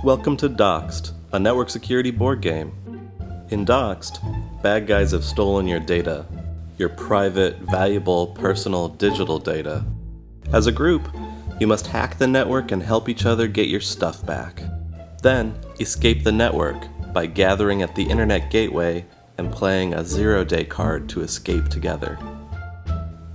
Welcome to d0x3d, a network security board game. In d0x3d, bad guys have stolen your data, your private, valuable, personal, digital data. As a group, you must hack the network and help each other get your stuff back. Then, escape the network by gathering at the internet gateway and playing a zero-day card to escape together.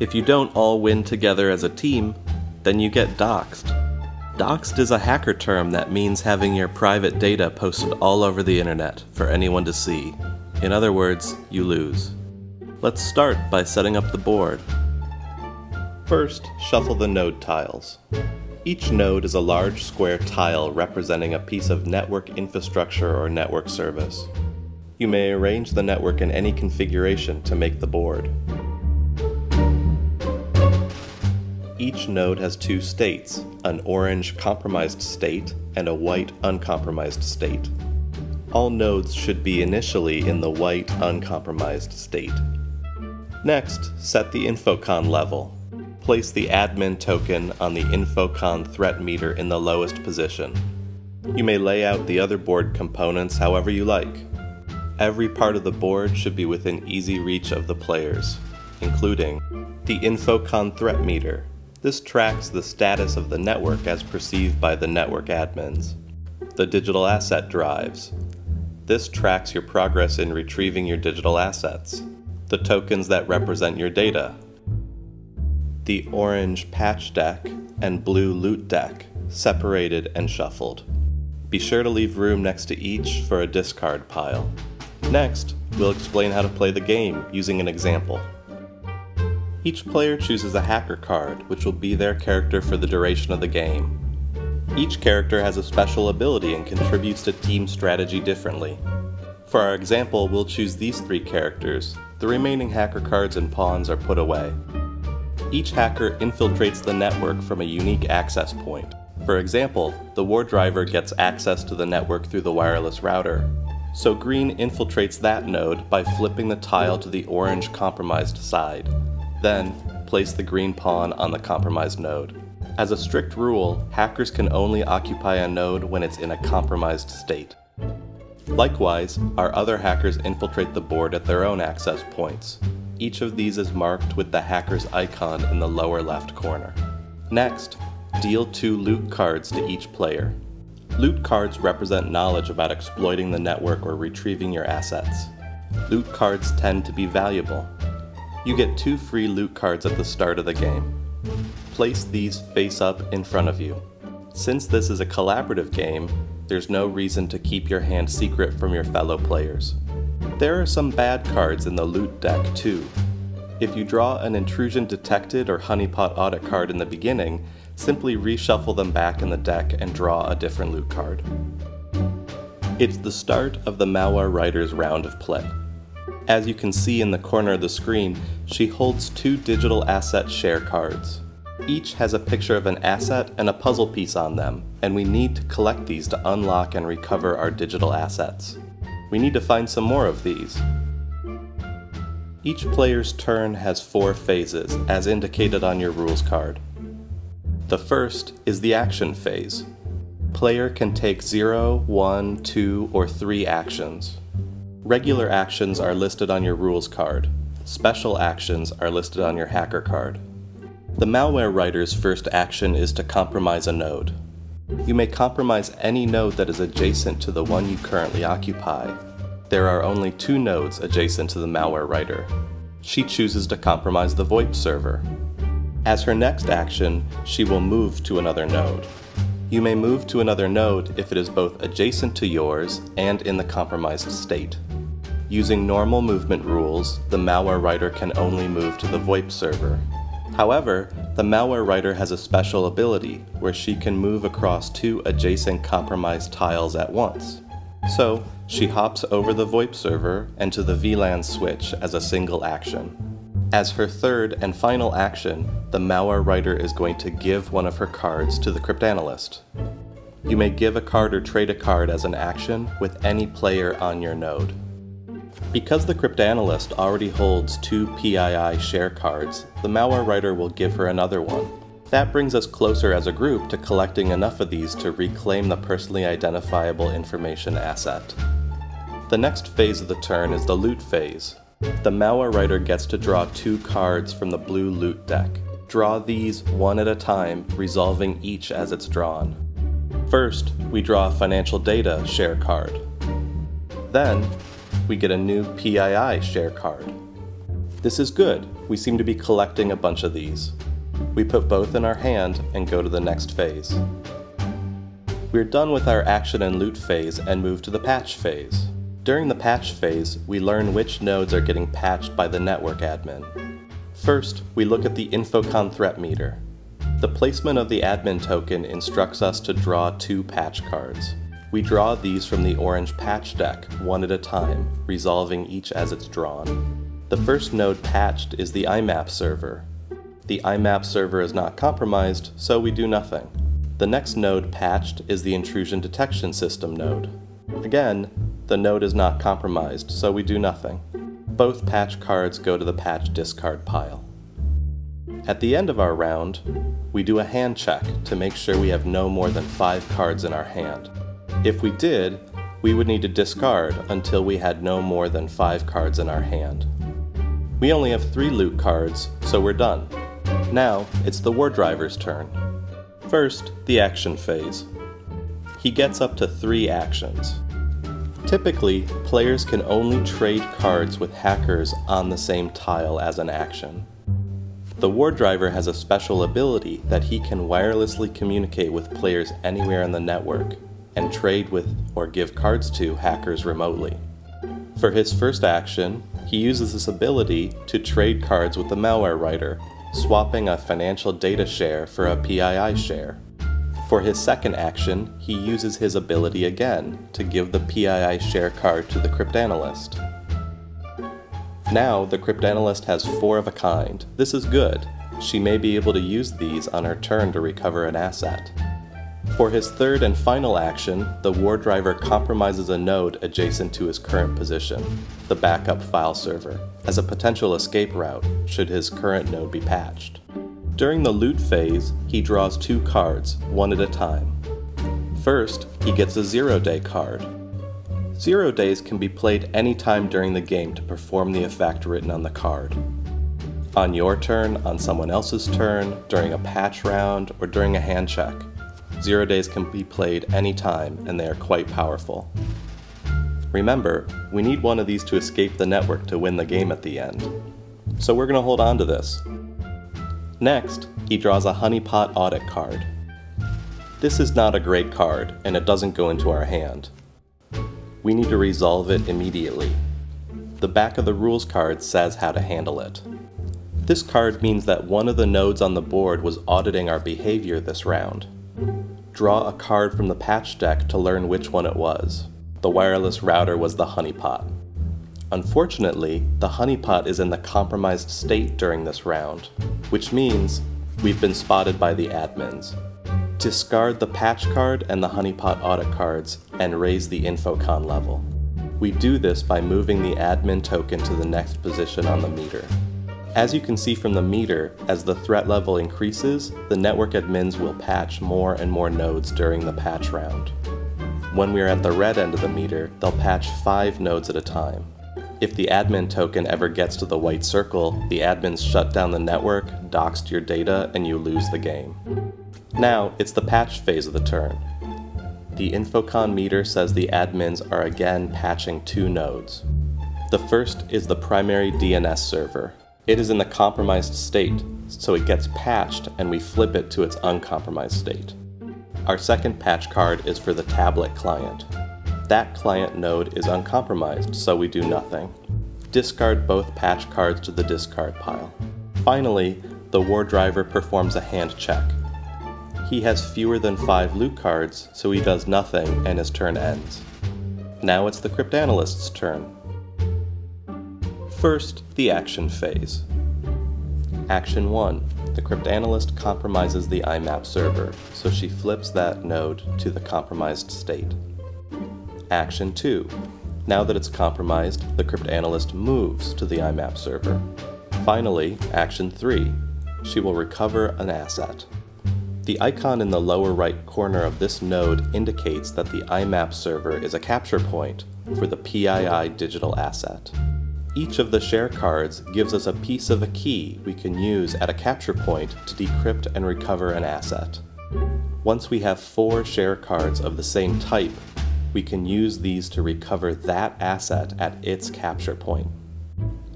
If you don't all win together as a team, then you get doxed. Doxed is a hacker term that means having your private data posted all over the internet for anyone to see. In other words, you lose. Let's start by setting up the board. First, shuffle the node tiles. Each node is a large square tile representing a piece of network infrastructure or network service. You may arrange the network in any configuration to make the board. Each node has two states, an orange compromised state and a white uncompromised state. All nodes should be initially in the white uncompromised state. Next, set the infocon level. Place the admin token on the infocon threat meter in the lowest position. You may lay out the other board components however you like. Every part of the board should be within easy reach of the players, including the infocon threat meter. This tracks the status of the network as perceived by the network admins. The digital asset drives. This tracks your progress in retrieving your digital assets. The tokens that represent your data. The orange patch deck and blue loot deck, separated and shuffled. Be sure to leave room next to each for a discard pile. Next, we'll explain how to play the game using an example. Each player chooses a hacker card, which will be their character for the duration of the game. Each character has a special ability and contributes to team strategy differently. For our example, we'll choose these three characters. The remaining hacker cards and pawns are put away. Each hacker infiltrates the network from a unique access point. For example, the war driver gets access to the network through the wireless router. So green infiltrates that node by flipping the tile to the orange compromised side. Then, place the green pawn on the compromised node. As a strict rule, hackers can only occupy a node when it's in a compromised state. Likewise, our other hackers infiltrate the board at their own access points. Each of these is marked with the hacker's icon in the lower left corner. Next, deal 2 loot cards to each player. Loot cards represent knowledge about exploiting the network or retrieving your assets. Loot cards tend to be valuable. You get 2 free loot cards at the start of the game. Place these face up in front of you. Since this is a collaborative game, there's no reason to keep your hand secret from your fellow players. There are some bad cards in the loot deck too. If you draw an intrusion detected or honeypot audit card in the beginning, simply reshuffle them back in the deck and draw a different loot card. It's the start of the malware writer's round of play. As you can see in the corner of the screen, she holds 2 digital asset share cards. Each has a picture of an asset and a puzzle piece on them, and we need to collect these to unlock and recover our digital assets. We need to find some more of these. Each player's turn has 4 phases, as indicated on your rules card. The first is the action phase. Player can take 0, 1, 2, or 3 actions. Regular actions are listed on your rules card. Special actions are listed on your hacker card. The malware writer's first action is to compromise a node. You may compromise any node that is adjacent to the one you currently occupy. There are only 2 nodes adjacent to the malware writer. She chooses to compromise the VoIP server. As her next action, she will move to another node. You may move to another node if it is both adjacent to yours and in the compromised state. Using normal movement rules, the malware writer can only move to the VoIP server. However, the malware writer has a special ability where she can move across 2 adjacent compromised tiles at once. So, she hops over the VoIP server and to the VLAN switch as a single action. As her third and final action, the malware writer is going to give one of her cards to the cryptanalyst. You may give a card or trade a card as an action with any player on your node. Because the cryptanalyst already holds 2 PII share cards, the malware writer will give her another one. That brings us closer as a group to collecting enough of these to reclaim the personally identifiable information asset. The next phase of the turn is the loot phase. The malware writer gets to draw 2 cards from the blue loot deck. Draw these one at a time, resolving each as it's drawn. First, we draw a financial data share card. Then, we get a new PII share card. This is good. We seem to be collecting a bunch of these. We put both in our hand and go to the next phase. We're done with our action and loot phase and move to the patch phase. During the patch phase, we learn which nodes are getting patched by the network admin. First, we look at the Infocon threat meter. The placement of the admin token instructs us to draw 2 patch cards. We draw these from the orange patch deck, one at a time, resolving each as it's drawn. The first node patched is the IMAP server. The IMAP server is not compromised, so we do nothing. The next node patched is the intrusion detection system node. Again, the node is not compromised, so we do nothing. Both patch cards go to the patch discard pile. At the end of our round, we do a hand check to make sure we have no more than 5 cards in our hand. If we did, we would need to discard until we had no more than 5 cards in our hand. We only have 3 loot cards, so we're done. Now, it's the war driver's turn. First, the action phase. He gets up to 3 actions. Typically, players can only trade cards with hackers on the same tile as an action. The war driver has a special ability that he can wirelessly communicate with players anywhere in the network and trade with or give cards to hackers remotely. For his first action, he uses this ability to trade cards with the malware writer, swapping a financial data share for a PII share. For his second action, he uses his ability again to give the PII share card to the cryptanalyst. Now, the cryptanalyst has 4 of a kind. This is good. She may be able to use these on her turn to recover an asset. For his third and final action, the war driver compromises a node adjacent to his current position, the backup file server, as a potential escape route should his current node be patched. During the loot phase, he draws 2 cards, one at a time. First, he gets a 0-day card. 0 days can be played anytime during the game to perform the effect written on the card. On your turn, on someone else's turn, during a patch round, or during a hand check. 0 days can be played anytime, and they are quite powerful. Remember, we need one of these to escape the network to win the game at the end. So we're going to hold on to this. Next, he draws a honeypot audit card. This is not a great card, and it doesn't go into our hand. We need to resolve it immediately. The back of the rules card says how to handle it. This card means that one of the nodes on the board was auditing our behavior this round. Draw a card from the patch deck to learn which one it was. The wireless router was the honeypot. Unfortunately, the honeypot is in the compromised state during this round, which means we've been spotted by the admins. Discard the patch card and the honeypot audit cards and raise the Infocon level. We do this by moving the admin token to the next position on the meter. As you can see from the meter, as the threat level increases, the network admins will patch more and more nodes during the patch round. When we're at the red end of the meter, they'll patch 5 nodes at a time. If the admin token ever gets to the white circle, the admins shut down the network, doxed your data, and you lose the game. Now, it's the patch phase of the turn. The Infocon meter says the admins are again patching 2 nodes. The first is the primary DNS server. It is in the compromised state, so it gets patched and we flip it to its uncompromised state. Our second patch card is for the tablet client. That client node is uncompromised, so we do nothing. Discard both patch cards to the discard pile. Finally, the war driver performs a hand check. He has fewer than 5 loot cards, so he does nothing and his turn ends. Now it's the cryptanalyst's turn. First, the action phase. Action 1. The cryptanalyst compromises the IMAP server, so she flips that node to the compromised state. Action 2. Now that it's compromised, the cryptanalyst moves to the IMAP server. Finally, Action 3. she will recover an asset. The icon in the lower right corner of this node indicates that the IMAP server is a capture point for the PII digital asset. Each of the share cards gives us a piece of a key we can use at a capture point to decrypt and recover an asset. Once we have 4 share cards of the same type, we can use these to recover that asset at its capture point.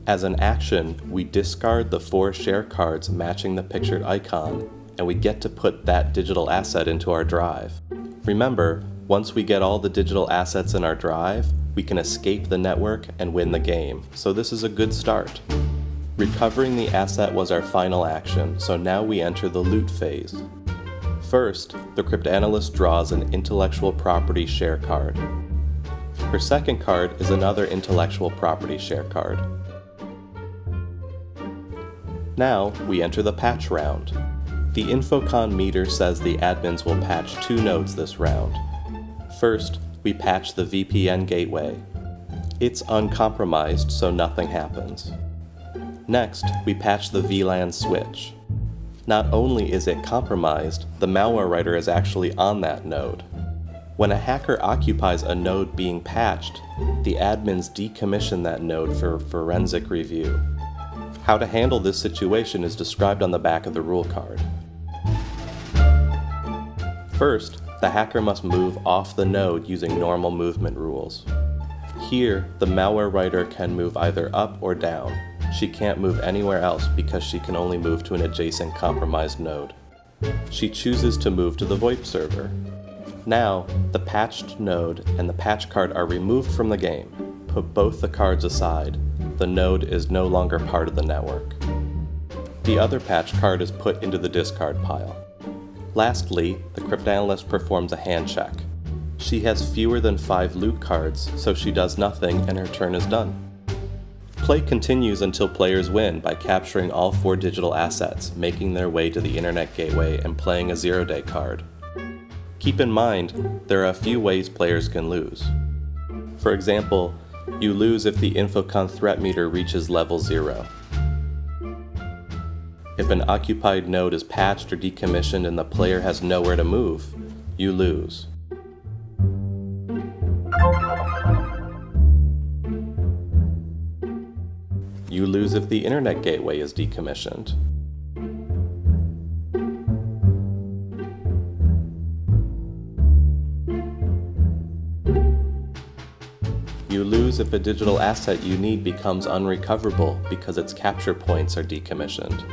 As an action, we discard the 4 share cards matching the pictured icon, and we get to put that digital asset into our drive. Remember, once we get all the digital assets in our drive, we can escape the network and win the game, so this is a good start. Recovering the asset was our final action, so now we enter the loot phase. First, the cryptanalyst draws an intellectual property share card. Her second card is another intellectual property share card. Now, we enter the patch round. The Infocon meter says the admins will patch 2 nodes this round. First, we patch the VPN gateway. It's uncompromised, so nothing happens. Next, we patch the VLAN switch. Not only is it compromised, the malware writer is actually on that node. When a hacker occupies a node being patched, the admins decommission that node for forensic review. How to handle this situation is described on the back of the rule card. First, the hacker must move off the node using normal movement rules. Here, the malware writer can move either up or down. She can't move anywhere else because she can only move to an adjacent compromised node. She chooses to move to the VoIP server. Now, the patched node and the patch card are removed from the game. Put both the cards aside. The node is no longer part of the network. The other patch card is put into the discard pile. Lastly, the cryptanalyst performs a hand check. She has fewer than 5 loot cards, so she does nothing and her turn is done. Play continues until players win by capturing all 4 digital assets, making their way to the internet gateway and playing a 0-day card. Keep in mind, there are a few ways players can lose. For example, you lose if the Infocon threat meter reaches level 0. If an occupied node is patched or decommissioned and the player has nowhere to move, you lose. You lose if the internet gateway is decommissioned. You lose if a digital asset you need becomes unrecoverable because its capture points are decommissioned.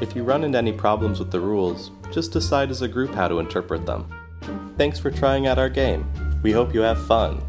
If you run into any problems with the rules, just decide as a group how to interpret them. Thanks for trying out our game. We hope you have fun.